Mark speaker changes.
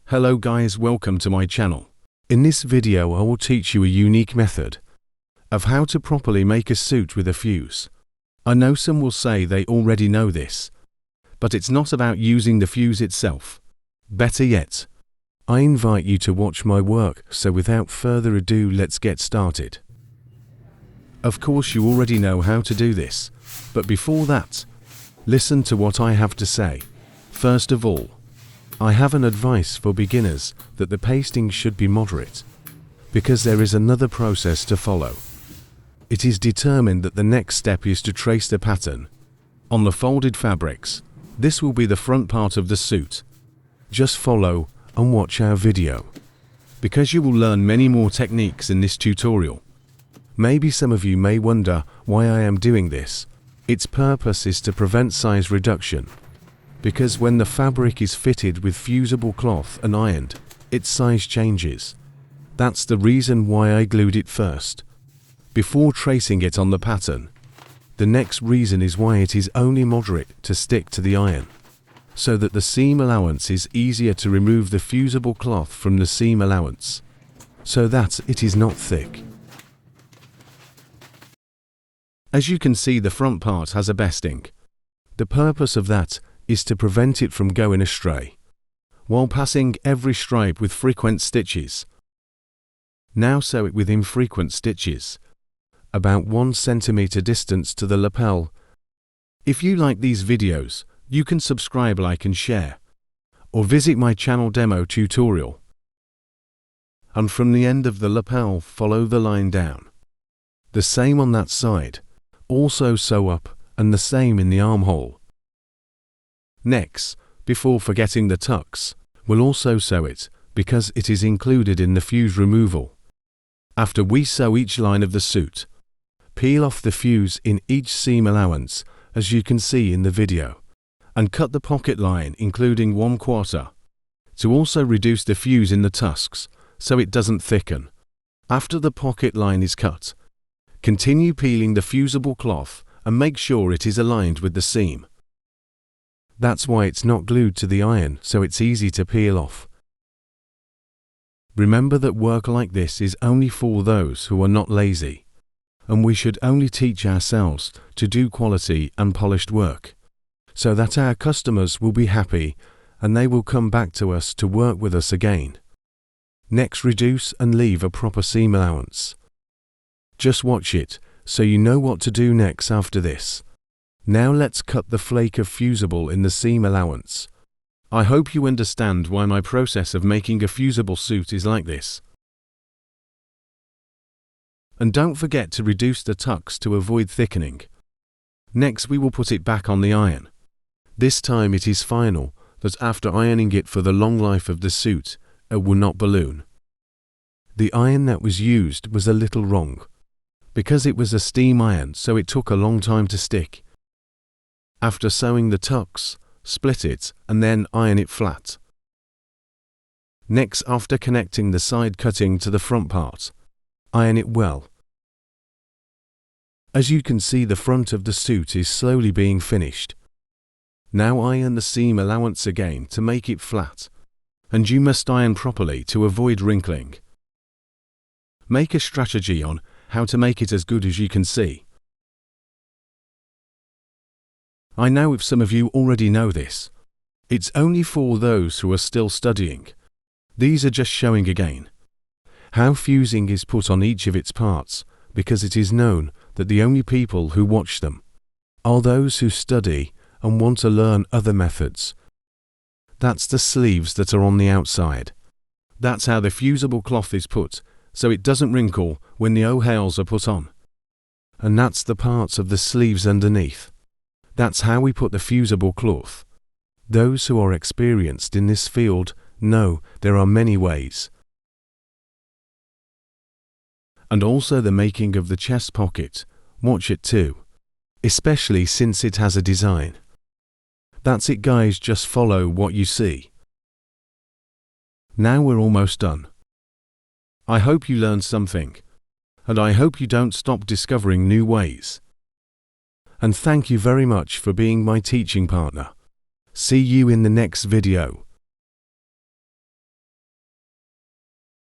Speaker 1: Hello guys, welcome to my channel. In this video I will teach you a unique method of how to properly make a suit with a fuse. I know some will say they already know this, but it's not about using the fuse itself. Better yet, I invite you to watch my work, so without further ado let's get started. Of course you already know how to do this, but before that, listen to what I have to say. First of all, I have an advice for beginners that the pasting should be moderate, because there is another process to follow. It is determined that the next step is to trace the pattern on the folded fabrics. This will be the front part of the suit. Just follow and watch our video, because you will learn many more techniques in this tutorial. Maybe some of you may wonder why I am doing this. Its purpose is to prevent size reduction, because when the fabric is fitted with fusible cloth and ironed, its size changes. That's the reason why I glued it first, before tracing it on the pattern. The next reason is why it is only moderate to stick to the iron, so that the seam allowance is easier to remove the fusible cloth from the seam allowance, so that it is not thick. As you can see, the front part has a besting. The purpose of that is to prevent it from going astray, while passing every stripe with frequent stitches. Now sew it with infrequent stitches, about 1 centimeter distance to the lapel. If you like these videos, you can subscribe, like and share, or visit my channel demo tutorial. And from the end of the lapel, follow the line down. The same on that side. Also sew up, and the same in the armhole. Next, before forgetting the tucks, we'll also sew it, because it is included in the fuse removal. After we sew each line of the suit, peel off the fuse in each seam allowance, as you can see in the video, and cut the pocket line including 1/4, to also reduce the fuse in the tusks, so it doesn't thicken. After the pocket line is cut, continue peeling the fusible cloth and make sure it is aligned with the seam. That's why it's not glued to the iron, so it's easy to peel off. Remember that work like this is only for those who are not lazy, and we should only teach ourselves to do quality and polished work, so that our customers will be happy and they will come back to us to work with us again. Next, reduce and leave a proper seam allowance. Just watch it, so you know what to do next after this. Now let's cut the flake of fusible in the seam allowance. I hope you understand why my process of making a fusible suit is like this. And don't forget to reduce the tucks to avoid thickening. Next we will put it back on the iron. This time it is final, that after ironing it for the long life of the suit, it will not balloon. The iron that was used was a little wrong, because it was a steam iron, so it took a long time to stick. After sewing the tucks, split it and then iron it flat. Next, after connecting the side cutting to the front part, iron it well. As you can see, the front of the suit is slowly being finished. Now iron the seam allowance again to make it flat, and you must iron properly to avoid wrinkling. Make a strategy on how to make it as good as you can see. I know if some of you already know this. It's only for those who are still studying. These are just showing again how fusing is put on each of its parts, because it is known that the only people who watch them are those who study and want to learn other methods. That's the sleeves that are on the outside. That's how the fusible cloth is put, so it doesn't wrinkle when the O-hales are put on. And that's the parts of the sleeves underneath. That's how we put the fusible cloth. Those who are experienced in this field know there are many ways. And also the making of the chest pocket, watch it too, especially since it has a design. That's it guys, just follow what you see. Now we're almost done. I hope you learned something, and I hope you don't stop discovering new ways. And thank you very much for being my teaching partner. See you in the next video.